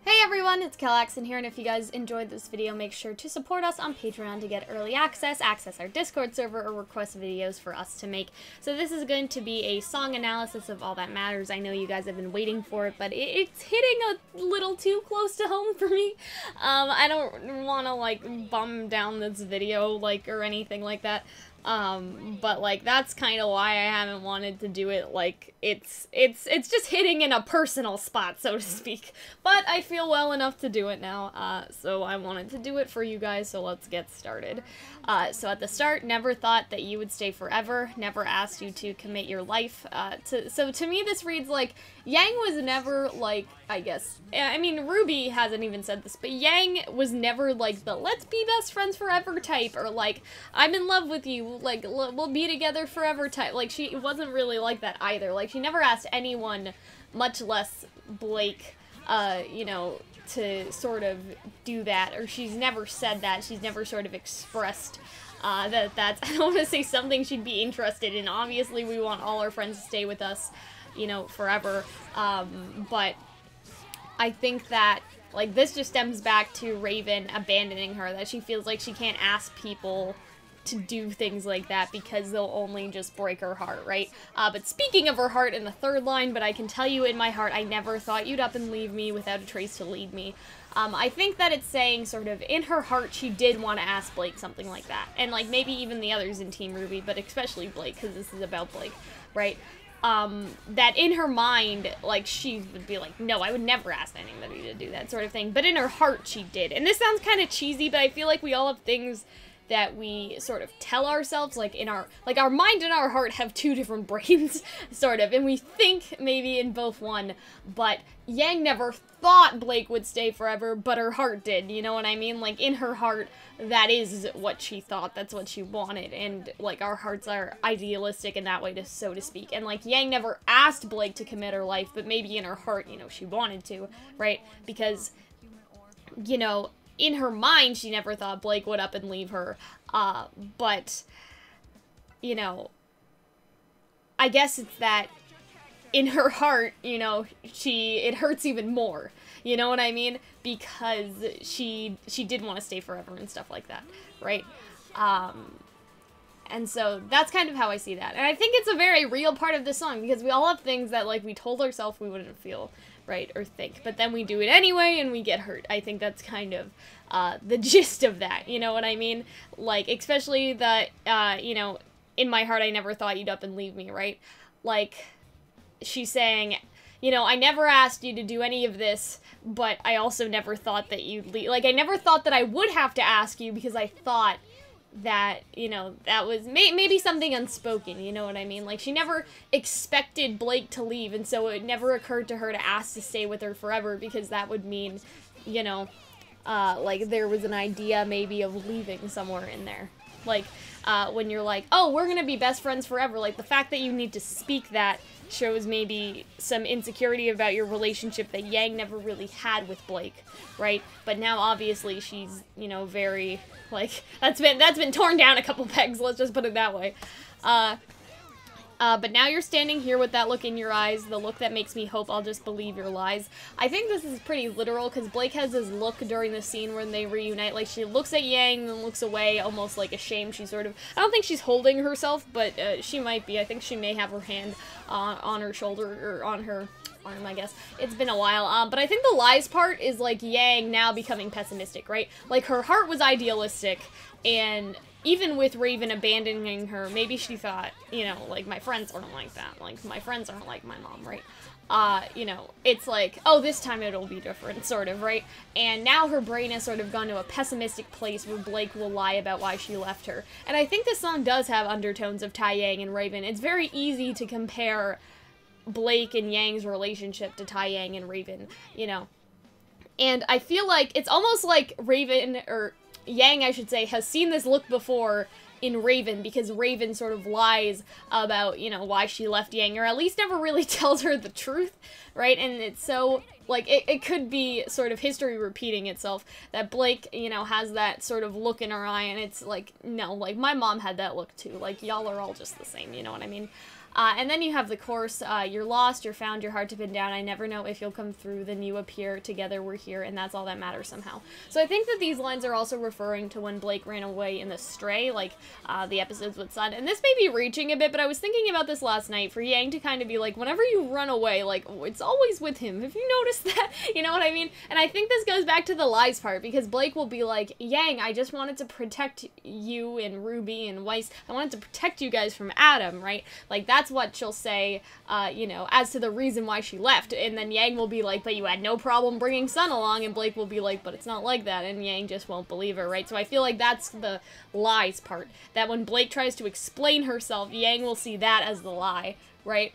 Hey everyone, it's Calxiyn here, and if you guys enjoyed this video, make sure to support us on Patreon to get early access our Discord server, or request videos for us to make. So this is going to be a song analysis of All That Matters. I know you guys have been waiting for it, but it's hitting a little too close to home for me. I don't want to, like, bum down this video, like, or anything like that. But, like, that's kind of why I haven't wanted to do it. Like, it's just hitting in a personal spot, so to speak. But I feel well enough to do it now, so I wanted to do it for you guys, so let's get started. So at the start, never thought that you would stay forever, never asked you to commit your life. So to me, this reads like, Yang was never, like, I guess, I mean, RWBY hasn't even said this, but Yang was never, like, the let's be best friends forever type, or, like, I'm in love with you, like, we'll be together forever type. Like, she wasn't really like that either. Like, she never asked anyone, much less Blake, you know, to sort of do that, or she's never said that. She's never sort of expressed that's, I don't want to say something she'd be interested in. Obviously, we want all our friends to stay with us, you know, forever, but I think that, like, this just stems back to Raven abandoning her, that she feels like she can't ask people to do things like that because they'll only just break her heart, right? But speaking of her heart in the third line, but I can tell you in my heart, I never thought you'd up and leave me without a trace to lead me. I think that it's saying sort of in her heart she did want to ask Blake something like that. And, like, maybe even the others in Team RWBY, but especially Blake, because this is about Blake, right? That in her mind, like, she would be like, no, I would never ask anybody to do that sort of thing. But in her heart, she did. And this sounds kind of cheesy, but I feel like we all have things that we sort of tell ourselves, like, in our, like, our mind and our heart have two different brains, sort of, and we think maybe in both one, but Yang never thought Blake would stay forever, but her heart did, you know what I mean? Like, in her heart, that is what she thought, that's what she wanted, and, like, our hearts are idealistic in that way, so to speak, and, like, Yang never asked Blake to commit her life, but maybe in her heart, you know, she wanted to, right? Because, you know, in her mind, she never thought Blake would up and leave her, but, you know, I guess it's that in her heart, you know, it hurts even more, you know what I mean? Because she did want to stay forever and stuff like that, right? And so that's kind of how I see that. And I think it's a very real part of this song, because we all have things that, like, we told ourselves we wouldn't feel, right, or think, but then we do it anyway and we get hurt. I think that's kind of the gist of that, you know what I mean? Like, especially the, you know, in my heart I never thought you'd up and leave me, right? Like, she's saying, you know, I never asked you to do any of this, but I also never thought that you'd leave. Like, I never thought that I would have to ask you, because I thought that, you know, that was maybe something unspoken, you know what I mean? Like, she never expected Blake to leave, and so it never occurred to her to ask to stay with her forever, because that would mean, you know, like, there was an idea maybe of leaving somewhere in there. Like, when you're like, oh, we're gonna be best friends forever, like, the fact that you need to speak that shows maybe some insecurity about your relationship that Yang never really had with Blake, right? But now, obviously, she's, you know, very, like, that's been torn down a couple pegs, let's just put it that way. But now you're standing here with that look in your eyes, the look that makes me hope I'll just believe your lies. I think this is pretty literal, because Blake has this look during the scene when they reunite, like, she looks at Yang, then looks away, almost like ashamed. She's sort of, I don't think she's holding herself, but she might be. I think she may have her hand on her shoulder, or on her arm, I guess. It's been a while, but I think the lies part is, like, Yang now becoming pessimistic, right? Like, her heart was idealistic, and even with Raven abandoning her, maybe she thought, you know, like, my friends aren't like that. Like, my friends aren't like my mom, right? You know, it's like, oh, this time it'll be different, sort of, right? And now her brain has sort of gone to a pessimistic place where Blake will lie about why she left her. And I think this song does have undertones of Taeyang and Raven. It's very easy to compare Blake and Yang's relationship to Taeyang and Raven, you know? And I feel like it's almost like Raven, or Yang, I should say, has seen this look before in Raven, because Raven sort of lies about, you know, why she left Yang, or at least never really tells her the truth, right? And it's so, like, it could be sort of history repeating itself, that Blake, you know, has that sort of look in her eye, and it's like, no, like, my mom had that look too, like, y'all are all just the same, you know what I mean? And then you have the chorus, you're lost, you're found, your heart to pin down, I never know if you'll come through, then you appear, together we're here, and that's all that matters somehow. So I think that these lines are also referring to when Blake ran away in the Stray, like, the episodes with Sun. And this may be reaching a bit, but I was thinking about this last night, for Yang to kind of be like, whenever you run away, like, it's always with him. Have you noticed that? You know what I mean? And I think this goes back to the lies part, because Blake will be like, Yang, I just wanted to protect you and RWBY and Weiss. I wanted to protect you guys from Adam, right? Like, that's what she'll say, you know, as to the reason why she left. And then Yang will be like, but you had no problem bringing Sun along, and Blake will be like, but it's not like that, and Yang just won't believe her, right? So I feel like that's the lies part. That when Blake tries to explain herself, Yang will see that as the lie, right?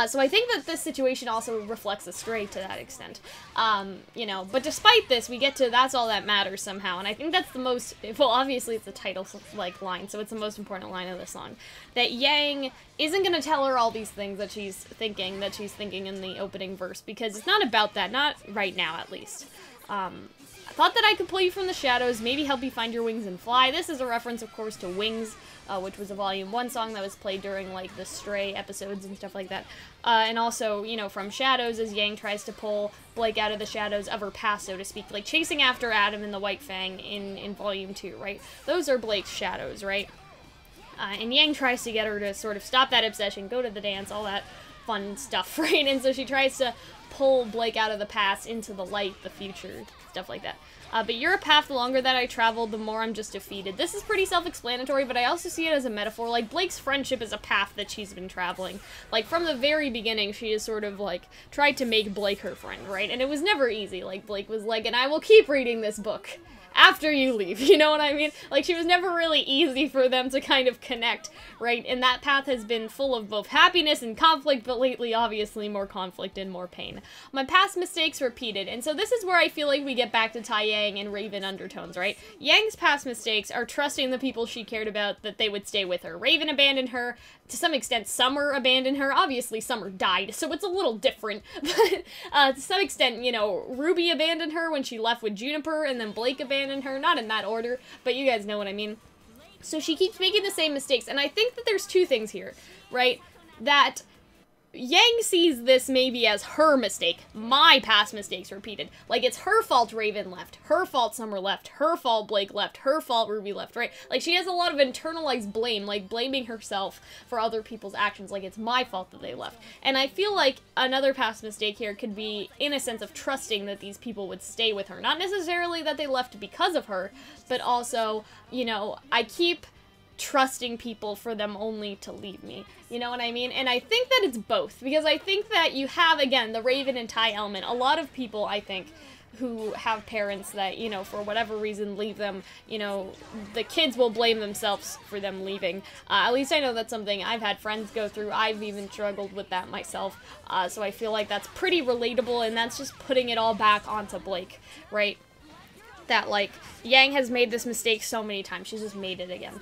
So I think that this situation also reflects the Stray to that extent. You know, but despite this, we get to that's all that matters somehow, and I think that's the most, well, obviously it's the title, like, line, so it's the most important line of the song. That Yang isn't gonna tell her all these things that she's thinking in the opening verse, because it's not about that, not right now, at least. I thought that I could pull you from the shadows, maybe help you find your wings and fly. This is a reference, of course, to Wings, which was a Volume 1 song that was played during, like, the Stray episodes and stuff like that. And also, you know, from Shadows, as Yang tries to pull Blake out of the shadows of her past, so to speak, like chasing after Adam and the White Fang in Volume 2, right? Those are Blake's shadows, right? And Yang tries to get her to sort of stop that obsession, go to the dance, all that fun stuff, right? And so she tries to pull Blake out of the past into the light, the future, stuff like that. But you're a path, the longer that I travel, the more I'm just defeated. This is pretty self-explanatory, but I also see it as a metaphor. Like, Blake's friendship is a path that she's been traveling. Like, from the very beginning, she has sort of, like, tried to make Blake her friend, right? And it was never easy. Like, Blake was like, and I will keep reading this book after you leave, you know what I mean? Like, she was never really easy for them to kind of connect, right? And that path has been full of both happiness and conflict, but lately, obviously, more conflict and more pain. My past mistakes repeated, and so this is where I feel like we get back to Tai Yang and Raven undertones, right? Yang's past mistakes are trusting the people she cared about that they would stay with her. Raven abandoned her. To some extent, Summer abandoned her. Obviously, Summer died, so it's a little different. But to some extent, you know, RWBY abandoned her when she left with Juniper, and then Blake abandoned her. Not in that order, but you guys know what I mean. So she keeps making the same mistakes, and I think that there's two things here, right? That Yang sees this maybe as her mistake, my past mistakes repeated. Like, it's her fault Raven left, her fault Summer left, her fault Blake left, her fault RWBY left, right? Like, she has a lot of internalized blame, like blaming herself for other people's actions, like it's my fault that they left. And I feel like another past mistake here could be in a sense of trusting that these people would stay with her. Not necessarily that they left because of her, but also, you know, I keep trusting people for them only to leave me. You know what I mean? And I think that it's both, because I think that you have, again, the Raven and Tai element. A lot of people, I think, who have parents that, you know, for whatever reason leave them, you know, the kids will blame themselves for them leaving. At least I know that's something I've had friends go through. I've even struggled with that myself. So I feel like that's pretty relatable, and that's just putting it all back onto Blake, right? That, like, Yang has made this mistake so many times. She's just made it again.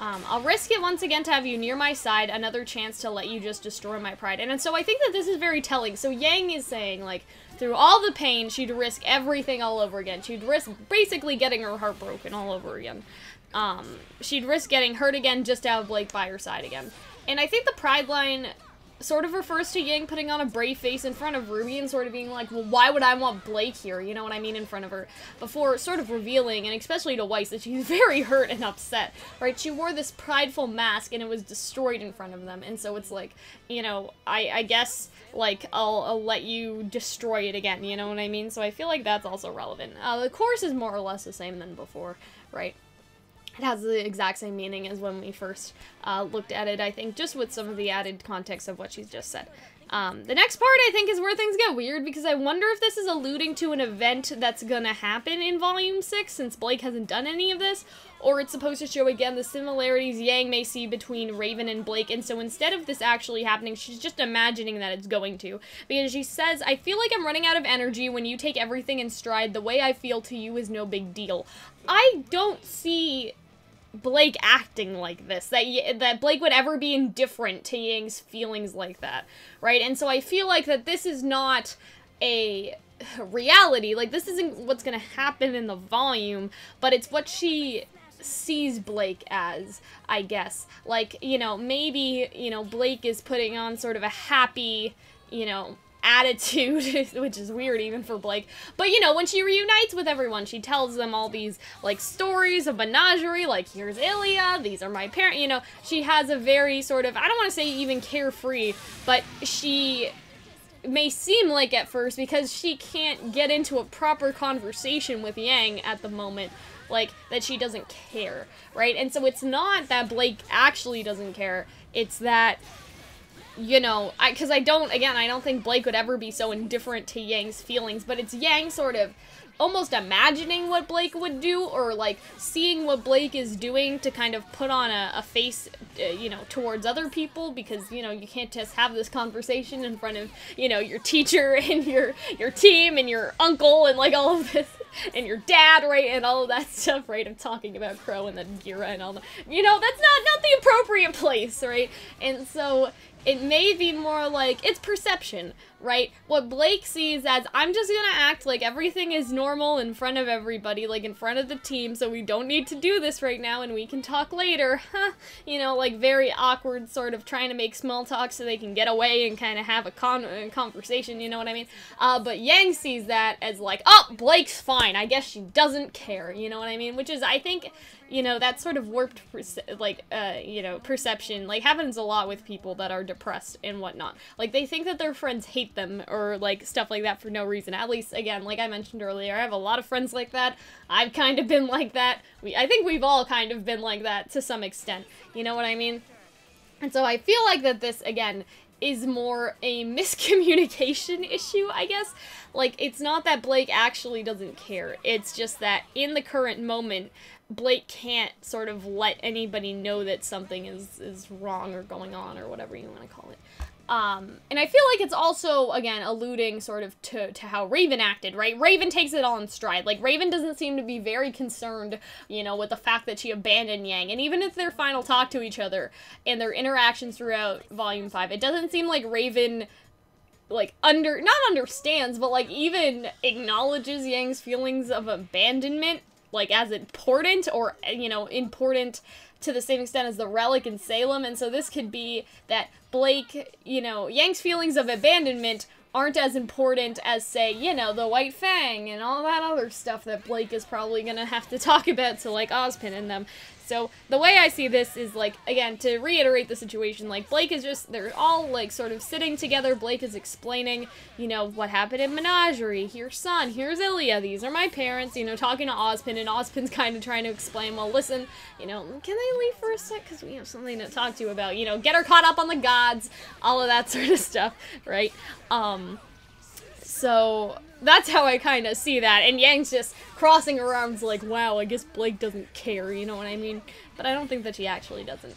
I'll risk it once again to have you near my side, another chance to let you just destroy my pride. And so I think that this is very telling. So Yang is saying, like, through all the pain, she'd risk everything all over again. She'd risk basically getting her heart broken all over again. She'd risk getting hurt again just to have Blake by her side again. And I think the pride line sort of refers to Yang putting on a brave face in front of RWBY and sort of being like, well, why would I want Blake here, you know what I mean, in front of her, before sort of revealing, and especially to Weiss, that she's very hurt and upset, right? She wore this prideful mask and it was destroyed in front of them, and so it's like, you know, I guess, like, I'll let you destroy it again, you know what I mean? So I feel like that's also relevant. The chorus is more or less the same than before, right? It has the exact same meaning as when we first looked at it, I think, just with some of the added context of what she's just said. The next part, I think, is where things get weird, because I wonder if this is alluding to an event that's gonna happen in Volume 6, since Blake hasn't done any of this, or it's supposed to show, again, the similarities Yang may see between Raven and Blake, and so instead of this actually happening, she's just imagining that it's going to, because she says, I feel like I'm running out of energy when you take everything in stride. The way I feel to you is no big deal. I don't see Blake acting like this, that Blake would ever be indifferent to Yang's feelings like that, right? And so I feel like that this is not a reality, like, this isn't what's gonna happen in the volume, but it's what she sees Blake as, I guess. Like, you know, maybe, you know, Blake is putting on sort of a happy, you know, attitude, which is weird even for Blake, but you know, when she reunites with everyone, she tells them all these, like, stories of menagerie, like, here's Ilya, these are my parents, you know, she has a very sort of, I don't want to say even carefree, but she may seem like at first, because she can't get into a proper conversation with Yang at the moment, like, that she doesn't care, right? And so it's not that Blake actually doesn't care, it's that, you know, because I don't think Blake would ever be so indifferent to Yang's feelings, but it's Yang sort of almost imagining what Blake would do, or, like, seeing what Blake is doing to kind of put on a face, you know, towards other people, because, you know, you can't just have this conversation in front of, you know, your teacher and your team and your uncle and, like, all of this, and your dad, right, and all of that stuff, right, of talking about Crow and then Gira and all that, you know, that's not the appropriate place, right, and so it may be more like, it's perception, right? What Blake sees as, I'm just gonna act like everything is normal in front of everybody, like in front of the team, so we don't need to do this right now and we can talk later, huh? You know, like very awkward, sort of trying to make small talk so they can get away and kind of have a conversation, you know what I mean? But Yang sees that as like, oh, Blake's fine, I guess she doesn't care, you know what I mean? Which is, I think, you know, that sort of warped, you know, perception, like, happens a lot with people that are depressed and whatnot. Like, they think that their friends hate them, or, like, stuff like that for no reason. At least, again, like I mentioned earlier, I have a lot of friends like that. I've kind of been like that. I think we've all kind of been like that to some extent. You know what I mean? And so I feel like that this, again, is more a miscommunication issue, I guess. Like, it's not that Blake actually doesn't care. It's just that in the current moment, Blake can't sort of let anybody know that something is wrong or going on or whatever you want to call it. And I feel like it's also, again, alluding sort of to how Raven acted, right? Raven takes it all in stride. Like, Raven doesn't seem to be very concerned, you know, with the fact that she abandoned Yang. And even if their final talk to each other and their interactions throughout Volume 5, it doesn't seem like Raven, like, not understands, but, like, even acknowledges Yang's feelings of abandonment, like, as important, or, you know, important to the same extent as the relic in Salem. And so this could be that Blake, you know, Yang's feelings of abandonment aren't as important as, say, you know, the White Fang and all that other stuff that Blake is probably gonna have to talk about to, like, Ozpin and them. So the way I see this is, like, again, to reiterate the situation, like, Blake is just, they're all, like, sort of sitting together. Blake is explaining, you know, what happened in Menagerie. Here's Son, here's Ilya, these are my parents, you know, talking to Ozpin, and Ozpin's kind of trying to explain, well, listen, you know, can they leave for a sec, because we have something to talk to you about, you know, get her caught up on the gods, all of that sort of stuff, right? So that's how I kind of see that, and Yang's just crossing her arms like, wow, I guess Blake doesn't care, you know what I mean? But I don't think that she actually doesn't.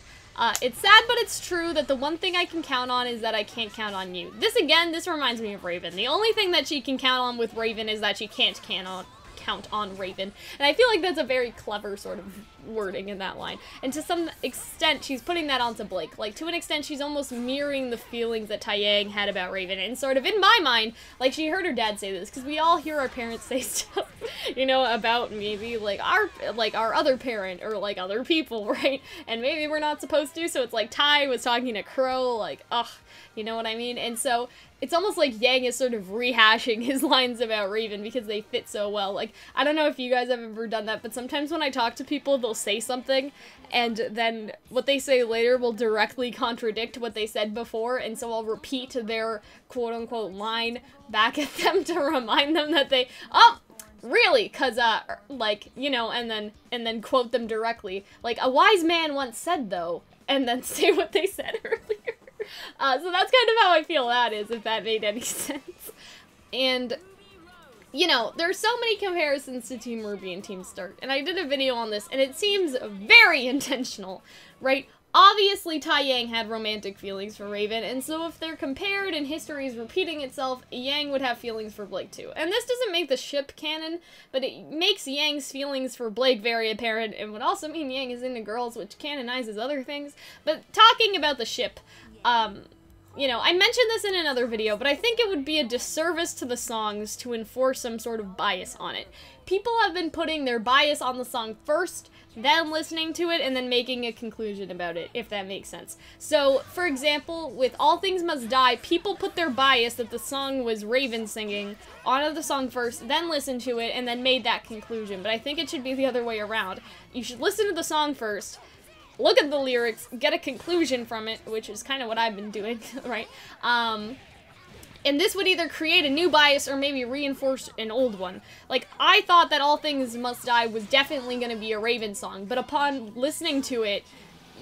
It's sad, but it's true that the one thing I can count on is that I can't count on you. This, again, this reminds me of Raven. The only thing that she can count on with Raven is that she can't count on Raven. And I feel like that's a very clever sort of wording in that line. And to some extent, she's putting that onto Blake. Like, to an extent, she's almost mirroring the feelings that Taeyang had about Raven. And sort of, in my mind, like, she heard her dad say this, because we all hear our parents say stuff, you know, about maybe, like, our other parent, or, like, other people, right? And maybe we're not supposed to, so it's like Tai was talking to Crow, like, ugh, you know what I mean? And so it's almost like Yang is sort of rehashing his lines about Raven because they fit so well. Like, I don't know if you guys have ever done that, but sometimes when I talk to people, they'll say something, and then what they say later will directly contradict what they said before, and so I'll repeat their quote-unquote line back at them to remind them that they, oh, really, because, like, you know, and then quote them directly. Like, a wise man once said, though, and then say what they said earlier. So that's kind of how I feel that is, if that made any sense. And, you know, there's so many comparisons to Team RWBY and Team Start, and I did a video on this, and it seems very intentional, right? Obviously, Taeyang had romantic feelings for Raven, and so if they're compared and history is repeating itself, Yang would have feelings for Blake too. And this doesn't make the ship canon, but it makes Yang's feelings for Blake very apparent, and would also mean Yang is into girls, which canonizes other things. But talking about the ship, you know, I mentioned this in another video, but I think it would be a disservice to the songs to enforce some sort of bias on it. People have been putting their bias on the song first, then listening to it, and then making a conclusion about it, if that makes sense. So, for example, with All Things Must Die, people put their bias that the song was Raven singing onto the song first, then listened to it, and then made that conclusion. But I think it should be the other way around. You should listen to the song first, look at the lyrics, get a conclusion from it, which is kind of what I've been doing, right? And this would either create a new bias or maybe reinforce an old one. Like, I thought that All Things Must Die was definitely going to be a Raven song, but upon listening to it,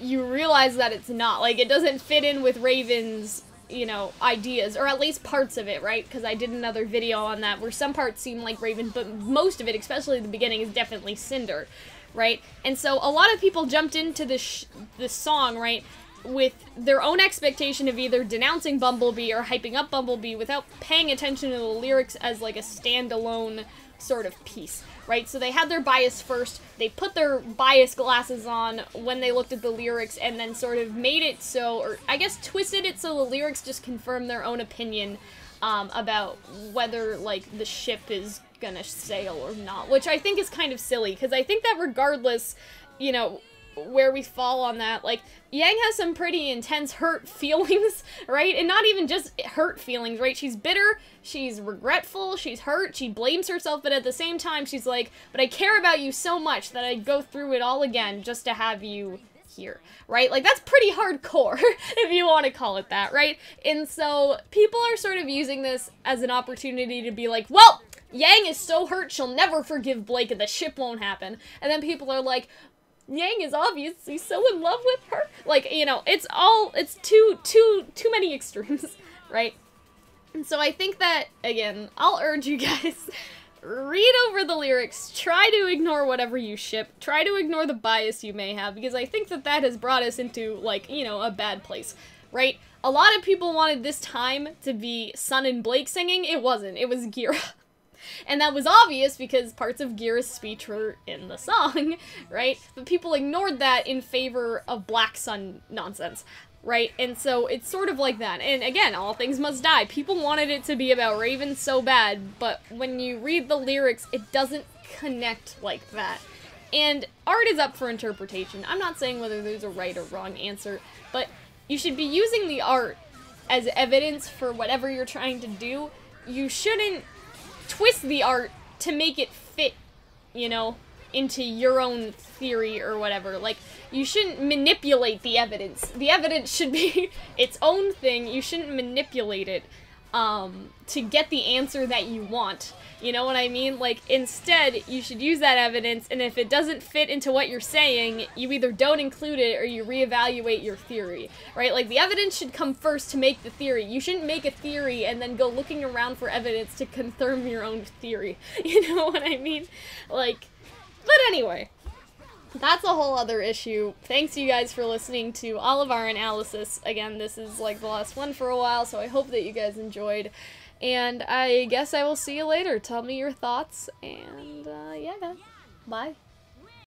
you realize that it's not. Like, it doesn't fit in with Raven's, you know, ideas, or at least parts of it, right? Because I did another video on that where some parts seem like Raven, but most of it, especially the beginning, is definitely Cinder. Right? And so a lot of people jumped into this song, right, with their own expectation of either denouncing Bumblebee or hyping up Bumblebee without paying attention to the lyrics as like a standalone sort of piece, right? So they had their bias first, they put their bias glasses on when they looked at the lyrics, and then sort of made it so, or I guess twisted it so the lyrics just confirm their own opinion about whether, like, the ship is gonna sail or not, which I think is kind of silly, because I think that regardless, you know, where we fall on that, like, Yang has some pretty intense hurt feelings, right? And not even just hurt feelings, right? She's bitter, she's regretful, she's hurt, she blames herself, but at the same time, she's like, but I care about you so much that I'd go through it all again just to have you here, right? Like, that's pretty hardcore, if you want to call it that, right? And so, people are sort of using this as an opportunity to be like, well, Yang is so hurt she'll never forgive Blake and the ship won't happen. And then people are like, Yang is obviously so in love with her. Like, you know, it's too many extremes, right? And so I think that, again, I'll urge you guys, read over the lyrics, try to ignore whatever you ship, try to ignore the bias you may have, because I think that that has brought us into, like, you know, a bad place, right? A lot of people wanted this time to be Sun and Blake singing. It wasn't. It was Gira. And that was obvious because parts of Gira's speech were in the song, right? But people ignored that in favor of Black Sun nonsense, right? And so it's sort of like that. And again, All Things Must Die. People wanted it to be about Raven so bad, but when you read the lyrics, it doesn't connect like that. And art is up for interpretation. I'm not saying whether there's a right or wrong answer, but you should be using the art as evidence for whatever you're trying to do. You shouldn't twist the art to make it fit, you know, into your own theory or whatever. Like, you shouldn't manipulate the evidence. The evidence should be its own thing. You shouldn't manipulate it to get the answer that you want. You know what I mean? Like, instead, you should use that evidence, and if it doesn't fit into what you're saying, you either don't include it or you reevaluate your theory, right? Like, the evidence should come first to make the theory. You shouldn't make a theory and then go looking around for evidence to confirm your own theory. You know what I mean? Like, but anyway, that's a whole other issue. Thanks you guys for listening to all of our analysis. Again, this is like the last one for a while, so I hope that you guys enjoyed. And I guess I will see you later. Tell me your thoughts, and yeah, guys. Bye.